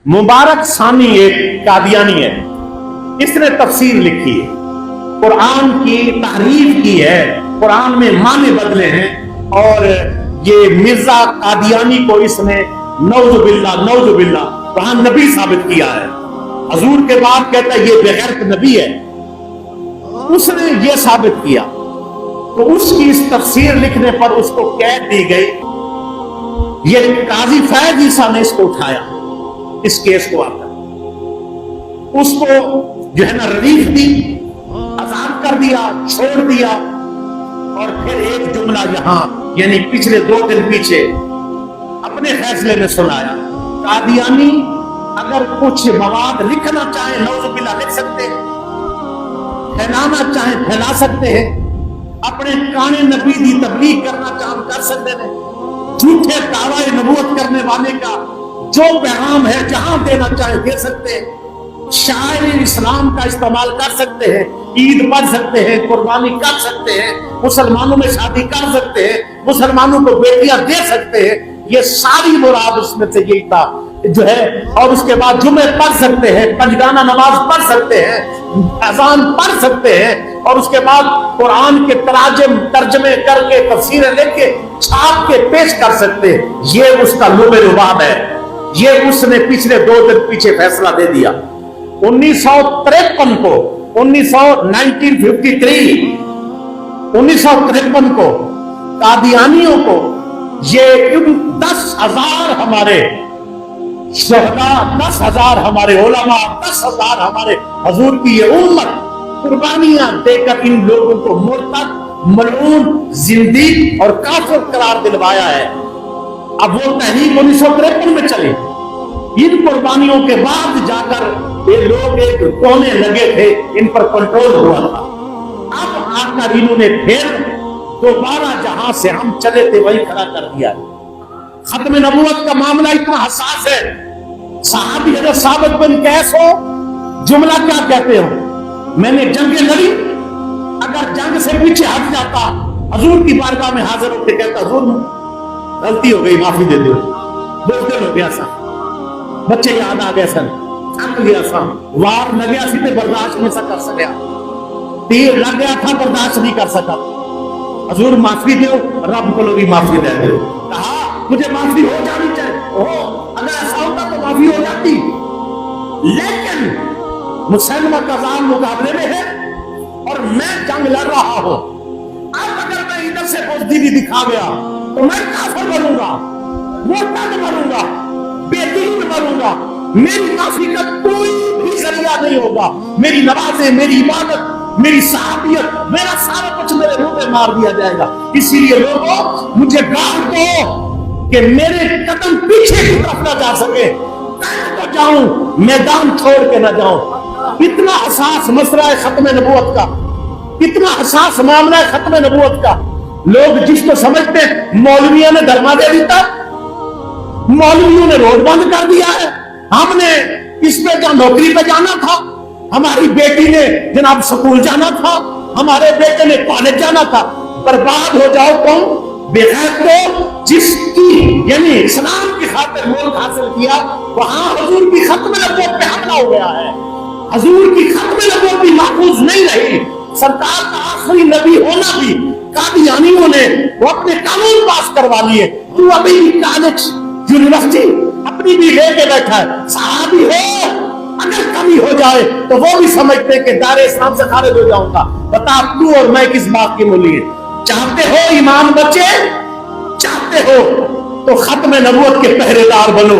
मुबारक सानी एक कादियानी है, इसने तफसीर लिखी है, कुरान की तारीफ की है, कुरान में माने बदले हैं। और ये मिर्जा कादियानी को इसने नौजुबिल्ला कुरान नबी साबित किया है। हजूर के बाद कहता है ये बेगैरत नबी है, उसने ये साबित किया। तो उसकी इस तफसीर लिखने पर उसको कैद दी गई। ये काजी फैज ईसा ने इसको उठाया, इस केस को आकर उसको जो है ना रिलीफ दी, आजाद कर दिया, छोड़ दिया। और फिर एक जुमला यहां यानी पिछले 2 दिन पीछे अपने फैसले में सुनाया। कादियानी अगर कुछ मवाद लिखना चाहे नौजुबिल्लाह लिख सकते हैं, फैलाना चाहे फैला सकते हैं, अपने काने नबी की तबलीग करना चाहे कर सकते हैं, झूठे दावा नबूवत करने वाले का जो पैगाम है जहां देना चाहे दे सकते हैं, शायर इस्लाम का इस्तेमाल कर सकते हैं, ईद पढ़ सकते हैं, कुर्बानी कर सकते हैं, मुसलमानों में शादी कर सकते हैं, मुसलमानों को बेटियां दे सकते हैं। ये सारी मुराद उसमें से यही था जो है। और उसके बाद जुमे पढ़ सकते हैं, पंजगाना नमाज पढ़ सकते हैं, अजान पढ़ सकते हैं, और उसके बाद कुरान के तर्जमे करके तफसीरें लेके छाप के पेश कर सकते हैं। ये उसका लुबे रुबाब है। ये उसने पिछले 2 दिन पीछे फैसला दे दिया। 1953 को 1953 को कादियानियों को ये 10,000 हमारे शहदा, 10,000 हमारे उलमा, 10,000 हमारे हजूर की ये उम्मत कुर्बानियां देकर इन लोगों को मुर्तद, मलऊन, जिंदीक और काफिर करार दिलवाया है। अब वो तहरीक 1953 में चली। इन कुर्बानियों के बाद जाकर ये लोग एक कोने लगे थे, इन पर कंट्रोल हुआ था। अब आकर इन्होंने फिर दोबारा जहां से हम चले थे वही खड़ा कर दिया। खत्म नबूवत का मामला इतना हसास है। साहबी हज़रत साबित बिन कैस हो, जुमला क्या कहते हो, मैंने जंग लड़ी, अगर जंग से पीछे हट जाता हजूर की बारगाह में हाजिर होकर कहता हजूर गलती हो गई, माफी दे दो, 2 दिन हो गया सा, बच्चे याद आ गए सन, थक गया सा, वार न गया सीधे बर्दाश्त नहीं कर सका, तीर लग गया था बर्दाश्त नहीं कर सका, हजूर माफी दो, रब को भी माफी दे दो। कहा मुझे माफी हो जानी चाहिए, अगर ऐसा होता तो माफी हो जाती, लेकिन मुसलमा का जान मुकाबले में है और मैं जंग लड़ रहा हूं। अब अगर मैं इधर से बुज़दिली दिखा गया तो मैं काफिर बनूंगा, मुर्तद बनूंगा, बेदीन बनूंगा। मेरी माफी का कोई भी जरिया नहीं होगा। मेरी नमाजें, मेरी इबादत, मेरी सहाबियत, मेरा सारा कुछ मेरे मुंह में मार दिया जाएगा। इसीलिए लोगों मुझे गाल दो कि मेरे कदम पीछे की तरफ ना जा सके, तो जाऊं, मैदान छोड़ के ना जाऊं। इतना हसास मसला है खत्म नबूवत का, इतना हसास मामला है खत्म नबूवत का। लोग जिसको समझते हैं मौलवियों ने धर्मा दे दिया, मौलवियों ने रोड बंद कर दिया है, हमने इस पे जहां नौकरी पे जाना था, हमारी बेटी ने जनाब स्कूल जाना था, हमारे बेटे ने कॉलेज जाना था, बर्बाद हो जाओ कौन? बेगैरत को जिसकी यानी इस्लाम की खातिर मुल्क हासिल किया, वहां हजूर की खत्म नबूवत पे हमला हो गया है। हजूर की खत्म नबूवत भी महफूज नहीं रही। सरकार का आखिरी नबी होना भी कादियानियों ने वो अपने कानून पास करवा लिए। तू अभी भी कॉलेज, यूनिवर्सिटी अपनी भी लेके बैठा है। सहाबी हो, अगर कमी हो जाए तो वो भी समझते कि दायरे इस्लाम से खारिज हो जाऊंगा। बता तू और मैं किस बात की मूली है? चाहते हो ईमान बचे, चाहते हो तो खत्म नबूवत के पहरेदार बनो।